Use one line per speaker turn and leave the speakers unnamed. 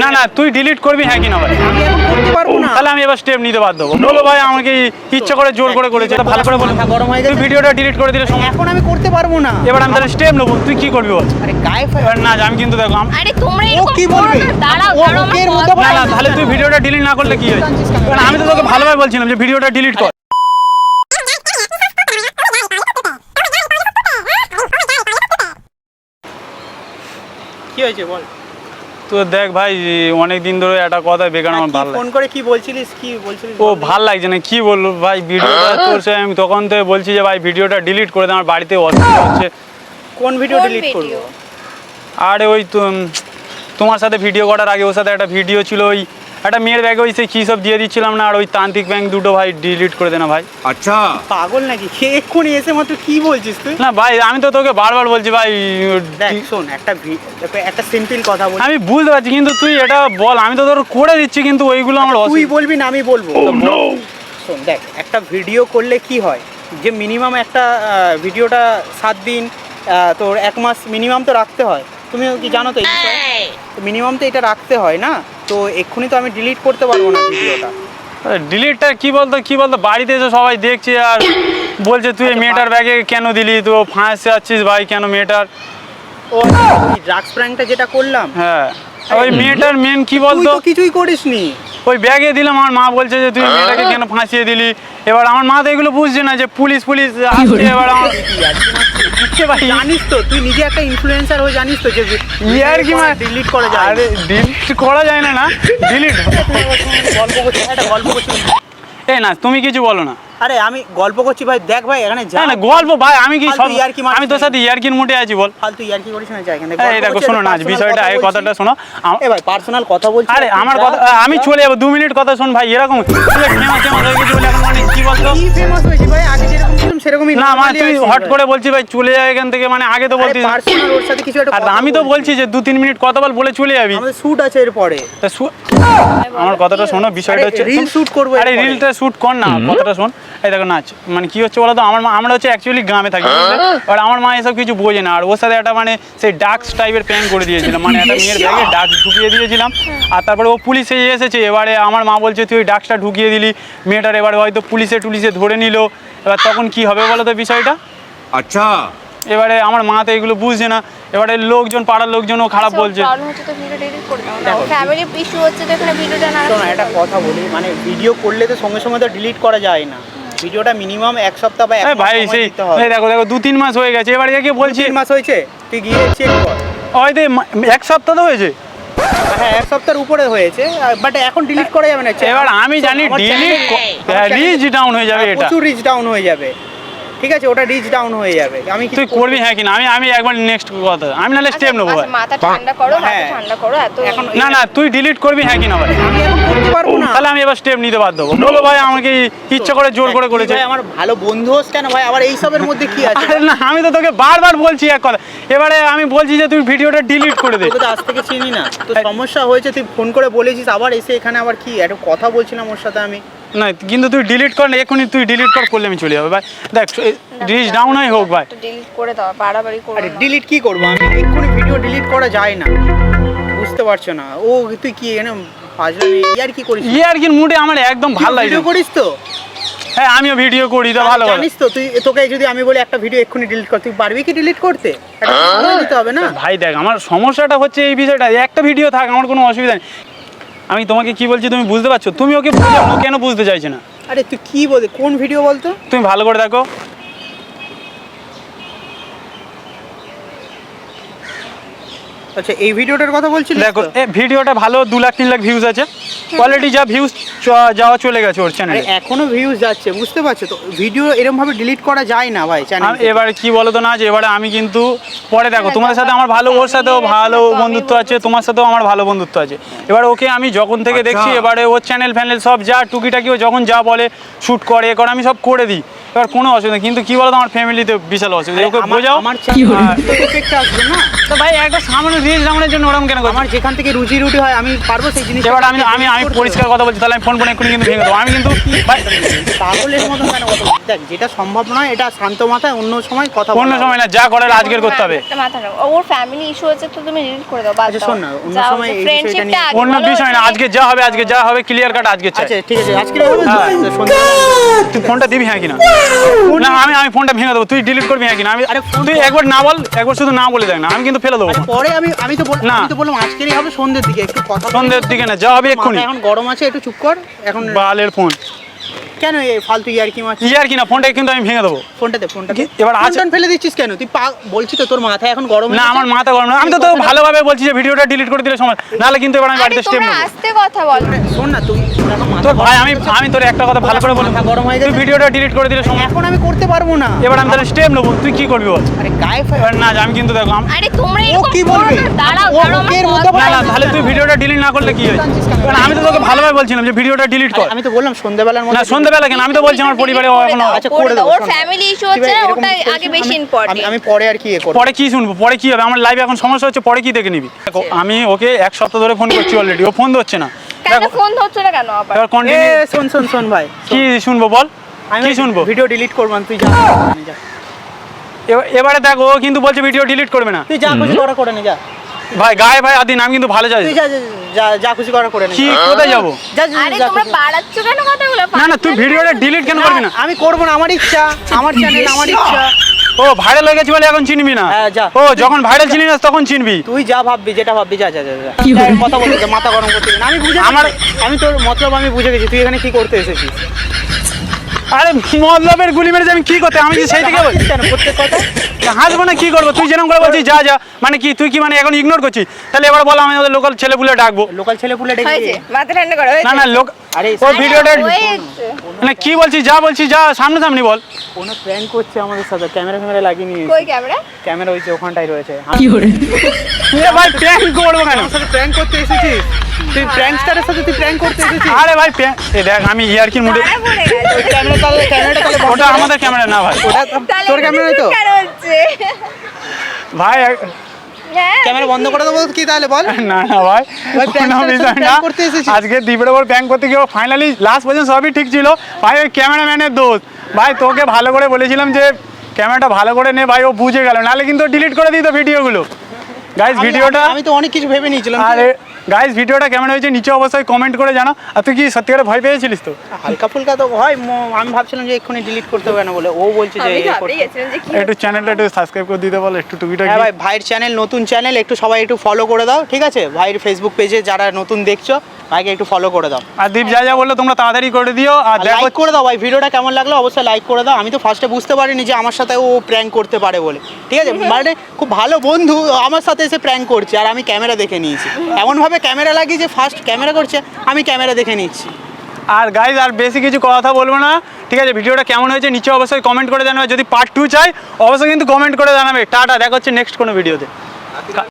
না না তুই ডিলিট করবি হ্যাঁ কি না ভাই?
আমি এখন করতে পারবো না।
তাহলে আমি এবার স্টেপ নিতে বাধ্য হবো। বলো ভাই আমাকে ইচ্ছা করে জোর করে করেছে, এটা ভালো করে বল।
মাথা গরম হয়ে
তুই
গেছে।
ভিডিওটা ডিলিট করে দিলে সময়।
এখন আমি করতে পারবো না।
এবার আমি তাহলে স্টেপ নেবো, তুই কি করবি বল?
আরে গায়ে
এবার না আমি কিন্তু দেখো
আরে তোমরা
ও
এরকম
কি
করো
বলবে?
না, দাঁড়াও
ও
দাঁড়াও
ওকের
আমার
মতো
কথা
না না
বলো।
তাহলে তুই ভিডিওটা ডিলিট না করলে কি হয়? কারণ আমি তো তোকে ভালোভাবে বলছিলাম যে ভিডিওটা ডিলিট কর।
কি হয়েছে বল?
তো দেখ ভাই অনেক দিন ধরে একটা কথা বেকার আমার ভালো
ফোন করে কি বলছিলিস, কি বলছিলিস?
ও ভাল লাগছে না, কি বলবো ভাই ভিডিওটা তোর সে আমি তখন থেকে বলছি যে ভাই ভিডিওটা ডিলিট করে দে, আমার বাড়িতে অসুবিধা হচ্ছে।
কোন ভিডিও
কোন
ডিলিট করব?
ভিডিও?
আরে ওই তোমার সাথে ভিডিও করার আগে ওর সাথে একটা ভিডিও ছিল, ওই একটা মেয়ের ব্যাগে ওই সে কী সব দিয়ে দিচ্ছিলাম না, আর ওই তান্ত্রিক ব্যাংক দুটো ভাই ডিলিট করে দে না ভাই।
अच्छा
পাগল নাকি? কে এক্ষুনি এসে মাত্র কি বলছিস তুই?
না ভাই আমি তো তোকে বারবার বলছি ভাই
দেখ শোন, একটা সিম্পল কথা বল।
আমি বুঝতে পারছি কিন্তু তুই এটা বল, আমি তো তোর করে দিচ্ছি কিন্তু ওইগুলো আমার
তুই বলবি না আমি বলবো? শোন দেখ, একটা ভিডিও করলে কি হয় যে মিনিমাম একটা ভিডিওটা 7 দিন তোর 1 মাস মিনিমাম তো রাখতে হয়। তুমি কি জানো তো মিনিমাম তো এটা রাখতে হয় না? তো এক্ষুনি তো আমি ডিলিট করতে পারবো না ভিডিওটা।
ডিলিটটা কি বলতো বাড়িতে এসে সবাই দেখছে আর বলছে তুই এই মেয়েটার ব্যাগে কেন দিলি, তো ফাঁসে যাচ্ছিস ভাই কেন মেয়েটার।
ও ড্রাগস প্র্যাঙ্কটা যেটা করলাম,
হ্যাঁ ওই মেয়েটার মেন কি
তুই
বলতো
তো কিছুই করিসনি।
ওই ব্যাগে দিলাম, আমার মা বলছে যে তুই মেয়েটাকে কেন ফাঁসিয়ে দিলি। এবার আমার মা তো এগুলো বুঝছে না যে পুলিশ আসছে, এবার আমার ভাই
জানিস তো তুই নিজে একটা ইনফ্লুয়েন্সার হয়ে জানিস তো যে
ইয়ার কি
ডিলিট করা যায়।
আরে ডিলিট করা যায় না, না ডিলিট
গল্প করছি, একটা গল্প করছি।
এই না তুমি কিছু বলো না।
আরে আমি গল্প করছি ভাই, দেখ ভাই এখানে যা
না গল্প ভাই আমি কি
ফালতু ইয়ার্কি মারছিস
আমি তোর সাথে ইয়ার্কির মুডে আছি বল।
ফালতু ইয়ার্কি করিস না, যা এখানে।
এই দেখো শোনো না বিষয়টা এই কথাটা শোনো।
এ ভাই পার্সোনাল কথা বলছি।
আরে আমার কথা আমি চলে যাবো, 2 মিনিট কথা শোন ভাই। এরকম ফেমাস হয়ে গেছি বলে এখন মানে কি বলতো
কি ফেমাস হয়েছি ভাই? আগে যেরকম ছিলাম সেরকমই
না মানে
normally
তুই
আছি
হট
ভাই।
করে বলছি ভাই চলে যায় এখান থেকে, মানে আগে তো বলতিস।
পার্সোনাল ওর সাথে কিছু একটা
আর
কথা
আমি তো বলছি যে 2-3 মিনিট কথা বলে চলে যাবি।
আমাদের শুট আছে এরপরে।
তা আমার কথাটা শোনো, বিষয়টা হচ্ছে
রিল শুট করব।
আরে রিলটা শুট কর না, কথাটা শোন। এই দেখো নাচ মানে কি হচ্ছে বলো তো, আমরা হচ্ছে অ্যাকচুয়ালি গ্রামে থাকি আর আমার মা এসব কিছু বোঝে না। আর ওর সাথে একটা মানে সেই ডাক্স টাইপের প্যান করে দিয়েছিলাম, মানে একটা মেয়ের ব্যাগে ডাক্স ঢুকিয়ে দিয়েছিলাম। আর তারপরে ও পুলিশে এসেছে, এবারে আমার মা বলছে তুই ওই ডাক্সটা ঢুকিয়ে দিলি মেয়েটার, এবারে হয়তো পুলিশে ধরে নিল। এবার তখন কি হবে বলো তো বিষয়টা?
अच्छा
এবারে আমার মা তো এগুলো বুঝছে না, এবারে লোকজন পাড়ার লোকজনও খারাপ বলছে।
প্রবলেম হচ্ছে তো ভিডিও ডিলিট করে দাও না। ফ্যামিলি ইস্যু হচ্ছে তো এখানে ভিডিওটা না
শোনো একটা কথা বলি, মানে ভিডিও করলে তো সঙ্গে সঙ্গে তো ডিলিট করা যায় না। ভিডিওটা মিনিমাম 1 সপ্তাহ বা 1 মাস
ভাই
সময়
সেই
দিতে হবে।
দেখো 2-3 মাস হয়ে গেছে, এবারে একে বলছি
3 মাস হয়েছে, তুই গিয়ে চেক কর।
হয়তো 1 সপ্তাহ তো হয়েছে।
হ্যাঁ 1 সপ্তাহের উপরে হয়েছে, বাট এখন ডিলিট করা যাবে না।
এবার আমি জানি ডিলিট রিচ ডাউন হয়ে যাবে, এটা
প্রচুর রিচ ডাউন হয়ে যাবে। ঠিক আছে, ওটা রিচ ডাউন হয়ে যাবে। আমি
তুই করবি হ্যাঁ কি না? আমি একবার নেক্সট কথা আমি নাহলে স্টেপ নেবো ভাই।
মাথা ঠান্ডা করো, মাথা
হ্যাঁ।
ঠান্ডা করো। এত
এখন
না না তুই ডিলিট করবি হ্যাঁ কি না ভাই?
আমি এখন করতে পারবো না।
তাহলে আমি এবার স্টেপ নিতে বাধ্য হবো। বলো ভাই আমাকে ইচ্ছা করে জোর করে করেছে।
ভাই আমার ভালো বন্ধু হোস কেন ভাই? আবার এই সবের মধ্যে কি আছে?
আরে না আমি তো তোকে বারবার বলছি এক কথা, এবারে আমি বলছি যে তুই ভিডিওটা ডিলিট করে দে।
তোকে তো আজ থেকে চিনি না, তো সমস্যা হয়েছে তুই ফোন করে বলেছিস, আবার এসে এখানে আবার কি একটা কথা বলছিলাম ওর সাথে আমি।
না কিন্তু তুই ডিলিট কর না, এখনই তুই ডিলিট করলে আমি চলে যাবো ভাই। দেখ রিচ ডাউন হয়ে হোক ভাই।
ডিলিট করে দাও, বাড়াবাড়ি করো
আরে
না।
ডিলিট কি করবো আমি? এক্ষুনি ভিডিও ডিলিট করা যায় না, বুঝতে পারছো না? ও তুই কি এখানে ফাজলামি ইয়ার কি করিস?
ইয়ার্কির মুডে আমার একদম ভালো লাগে।
ভিডিও করিস তো?
হ্যাঁ আমিও ভিডিও করি তো ভালো ভালো।
জানিস তো তুই, তোকে যদি আমি বলি একটা ভিডিও এক্ষুনি ডিলিট কর, তুই পারবি কি ডিলিট করতে? একটা সময় দিতে হবে না?
ভাই দেখ আমার সমস্যাটা হচ্ছে এই বিষয়টা, একটা ভিডিও থাক আমার কোনো অসুবিধা নেই। আমি তোমাকে কি বলছি তুমি বুঝতে পারছো? তুমি ওকে বোঝাও, ও কেন বুঝতে চাইছে না?
আরে তুই কি বলি, কোন ভিডিও বলতো?
তুমি ভালো করে দেখো।
আচ্ছা এই ভিডিওটার কথা বলছিলিস?
দেখো
তো?
এই ভিডিওটা ভালো 2-3 লাখ ভিউজ আছে, কোয়ালিটি যা ভিউজ যাওয়া চলে গেছে ওর
আরে
চ্যানেলে।
এখনো ভিউজ যাচ্ছে, বুঝতে পারছো তো? ভিডিও এরকম ভাবে ডিলিট করা যায় না ভাই চ্যানেল।
এবারে কি বলো তো না, যে এবারে আমি কিন্তু পরে দেখো তোমাদের সাথে আমার ভালো, ওর সাথেও ভালো বন্ধুত্ব আছে, তোমার সাথেও আমার ভালো বন্ধুত্ব আছে। এবার ওকে আমি যখন থেকে দেখছি, এবারে ওর চ্যানেল ফ্যানেল সব যা টুকিটাকি ও যখন যা বলে শ্যুট করে এ করে আমি সব করে দিই। এবার কোনো অসুবিধা, কিন্তু কি বলো তো আমার ফ্যামিলিতে বিশাল অসুবিধা, ওকে বোঝাও।
আমার চ্যানেল এফেক্ট আসবে না
তো ভাই একটা সামান্য রিলস ডাউনের জন্য ওরকম কেন করছিস?
আমার যেখান থেকে রুজি রুটি হয় আমি পারবো সেই জিনিস।
এবার আমি আমি আমি পরিষ্কার কথা বলছি, তাহলে আমি ফোন এক্ষুনি কিন্তু ভেঙে দেবো। আমি কিন্তু ভাই,
পাগলের মতো কেন কথা বলছিস? দেখ যেটা সম্ভব নয় এটা শান্ত মাথায় অন্য সময় কথা
অন্য
বলা
সময় না, যা করার আজকের করতে হবে।
একটা মাথা নাও। ওর ফ্যামিলি ইস্যু হচ্ছে তো তুমি ডিলিট করে দাও, বাদ
আচ্ছা,
দাও।
শোন না, অন্য
যাও,
সময় এই
friendship
বিষয়টা
টা
নিয়ে-
আগে
অন্য
বলো,
বিষয় না, আজকে যা হবে ক্লিয়ার কাট আজকে চাই।
আচ্ছা ঠিক আছে আজকে
হ্যাঁ।
সন্ধ্যা
তুই ফোনটা দিবি হ্যাঁ কিনা? না আমি ফোনটা ভেঙে দেবো, তুই ডিলিট করবি হ্যাঁ কিনা? আমি
আরে ফোন
তুই
তো-
একবার না বল, একবার শুধু না বলে দেখ না, আমি কিন্তু ফেলে দেবো ফোন।
পরে আমি তো
না।
আমি তো বললাম আজকেরই হবে সন্ধ্যের দিকে একটু কথা বলে-
সন্ধ্যের দিকে না, যা হবে এক্ষুনি।
মাথা এখন গরম আছে একটু চুপ কর এখন।
বালের ফোন
কেন এই ফালতু ইয়ার কি মাছ?
কি আর কিনা, ফোনটা কিন্তু আমি ভেঙে দেবো।
ফোনটা দে।
এবার আছে-
ফোন ফেলে দিচ্ছিস কেন তুই? বলছি তো তোর মাথা এখন গরম
না
হয়ে
আমার
গেছে।
মাথা গরম না, আমি তো তোকে ভালোভাবে বলছি যে ভিডিওটা ডিলিট করে দিলে সময়, নাহলে কিন্তু এবার আমি
আরে
বাড়িতে স্টেপ
তোমরা
নেবো।
আস্তে কথা বলো।
শোন না তুই তোর এখন মাথা
তোর ভাই
গরম
আমি
হয়ে গেছে।
আমি তোর একটা কথা ভালো করে বলবো,
মাথা গরম হয়ে
তুই
গেছে।
ভিডিওটা ডিলিট করে দিলে সময়।
এখন আমি করতে পারবো না।
এবার আমি তাহলে স্টেপ নেবো, তুই কি করবি বল?
আরে গায়ে
এবার না আমি কিন্তু দেখো
আরে তোমরা
ও
এরকম
কি
করো
বলবে?
না, দাঁড়াও
ও
দাঁড়াও,
ওকের
আমার
মতো
কথা
না
বলো।
তাহলে তুই ভিডিওটা ডিলিট না করলে কি হয়? কারণ আমি তো তোকে ভালোভাবে বলছিলাম যে ভিডিওটা ডিলিট কর।
আমি তো বললাম সন্ধ্যাবেলার
না
মধ্যে।
সন্ধ্যাবেলা কেন, আমি তো বলছি আমার পরিবারে এখনো।
আচ্ছা, করে দাও,
ওর
শোনো।
ফ্যামিলি ইস্যু
ঠিক
হচ্ছে
আছে,
না,
এরকম
ওটাই
কিছু
আগে
বলছি,
বেশি
আমি-
ইম্পর্টেন্ট।
আমি পরে আর কি করব।
পরে কি শুনবো, পরে কি হবে? আমার লাইভে এখন সমস্যা হচ্ছে, পরে কি দেখে নিবি? দেখো আমি ওকে এক সপ্তাহ ধরে ফোন করছি অলরেডি, ও ফোন ধরছে না।
কেন
দেখো
ফোন ধরছো না কেন আবার?
এবার
এ
কন্টিনিউ
শোন ভাই।
কি শুনবো বল,
আমি
কি শুনবো?
ভিডিও ডিলিট করব না, তুই যা। যা।
এবারে দেখো ও কিন্তু বলছে ভিডিও ডিলিট করবে না।
তুই যা খুশি করা করে নে যা।
ভাই গায়ে ভাই আদিন আমি কিন্তু ভালো যাই।
তুই যা খুশি করা করে নে।
কি কোথায় যাবো?
আরে তোমরা বাড়াচ্ছ কেন কথাগুলো?
না না তুই ভিডিওটা ডিলিট কেন করবি না?
আমি করব না, আমার ইচ্ছা, আমার চ্যানেল, আমার ইচ্ছা।
ও ভাইরাল হয়ে গেছে বলে এখন চিনবি না?
হ্যাঁ, যা।
ও যখন ভাইরাল চিনি না তখন চিনবি।
তুই যা ভাববি, যেটা ভাববি যা। কথা বলতে দে, মাথা গরম করতে দে না। আমি বুঝে
আমার-
আমি তোর মতলব আমি বুঝে গেছি তুই এখানে কি করতে এসেছিস।
আরে মতলবের গুলি মেরেছে আমি কি করতে, আমি কি সেই থেকে বলছি?
কেন প্রত্যেক কথা?
হাসবো না কি করবো? তুই যেরকম করে বলছিস যা মানে কি তুই কি মানে এখন ইগনোর করছিস? তাহলে এবার বল আমি ওদের লোকাল ছেলেপুলে ডাকবো।
লোকাল ছেলে পুলে ডেকে
হয়েছে, মাথা ঠান্ডা করো, হয়েছে।
না না লোক
আরে
ও ভিডিওটা
হয়েছে।
মানে কি বলছিস যা সামনাসামনি বল।
কোনো প্র্যাঙ্ক করছে আমাদের সাথে, ক্যামেরা লাগিয়ে নিয়ে
কই ক্যামেরা?
ক্যামেরা ওই যে ওখানটায় রয়েছে।
এ ভাই প্র্যাঙ্ক করবো কেন?
আমার সাথে প্র্যাঙ্ক করতে এসেছিস তুই? প্র্যাঙ্কস্টারের সাথে তুই প্র্যাঙ্ক করতে এসেছিস?
আরে ভাই এ দেখ আমি ইয়ার্কির মুডে।
মারা পড়ে গেছে।
ক্যামেরাটা তাহলে বন্ধ
ওটা
কর।
আমাদের ক্যামেরা না ভাই।
ওটা
তাহলে
তোর
এটা
ক্যামেরাই তো?
কেন হচ্ছে?
ভাই
হ্যাঁ,
ক্যামেরা বন্ধ করে দেবো কি তাহলে বল?
না ভাই
ভাই,
কোনো
prankster-এর
বিষয়
সাথে
না।
prank করতে এসেছিস?
আজকে দ্বীপের ওপর প্র্যাঙ্ক করতে গিয়ে ফাইনালি লাস্ট পর্যন্ত সবই ঠিক ছিল ভাই, ওই ক্যামেরাম্যানের দোষ। ভাই তোকে ভালো করে বলেছিলাম যে ক্যামেরাটা ভালো করে নে ভাই, ও বুঝে গেল, নাহলে কিন্তু ডিলিট করে দিত ভিডিওগুলো। গাইজ ভিডিওটা
আমি তো অনেক কিছু ভেবে নিয়েছিলাম।
আরে গাইজ ভিডিওটা কেমন হয়েছে নিচে অবশ্যই কমেন্ট করে জানাও। আর তুই কি সত্যিকারে ভয় পেয়েছিলিস তো?
হালকা ফুলকা তো হয়, আমি ভাবছিলাম যে এক্ষুনি ডিলিট করতে হবে না বলে ও বলছে যে
আমি
এ
ভাবতেই
করতে।
গেছিলাম যে কি
একটু চ্যানেলটা একটু সাবস্ক্রাইব করে দিতে বল, একটু টুকিটা
হ্যাঁ ভাই, ভাইয়ের চ্যানেল, নতুন চ্যানেল, একটু সবাই একটু ফলো করে দাও, ঠিক আছে? ভাইয়ের ফেসবুক পেজে যারা নতুন দেখছো ভাইকে একটু ফলো করে দাও।
আর দীপ যা বললো তোমরা তাড়াতাড়ি করে দিও। আর দেখো
লাইক করে দাও ভাই, ভিডিওটা কেমন লাগলো অবশ্যই লাইক করে দাও। আমি তো ফার্স্টে বুঝতে পারিনি যে আমার সাথে ও প্র্যাঙ্ক করতে পারে বলে, ঠিক আছে? মানে খুব ভালো বন্ধু আমার সাথে এসে প্র্যাঙ্ক করছে আর আমি ক্যামেরা দেখে নিয়েছি। এমনভাবে ক্যামেরা লাগিয়ে যে ফার্স্ট ক্যামেরা করছে আমি ক্যামেরা দেখে নিচ্ছি।
আর গাইজ আর বেশি কিছু কথা বলবো না, ঠিক আছে? ভিডিওটা কেমন হয়েছে নিচে অবশ্যই কমেন্ট করে জানাবে। যদি পার্ট 2 চাই অবশ্যই কিন্তু কমেন্ট করে জানাবে। টাটা, দেখা হচ্ছে নেক্সট কোনো ভিডিওতে।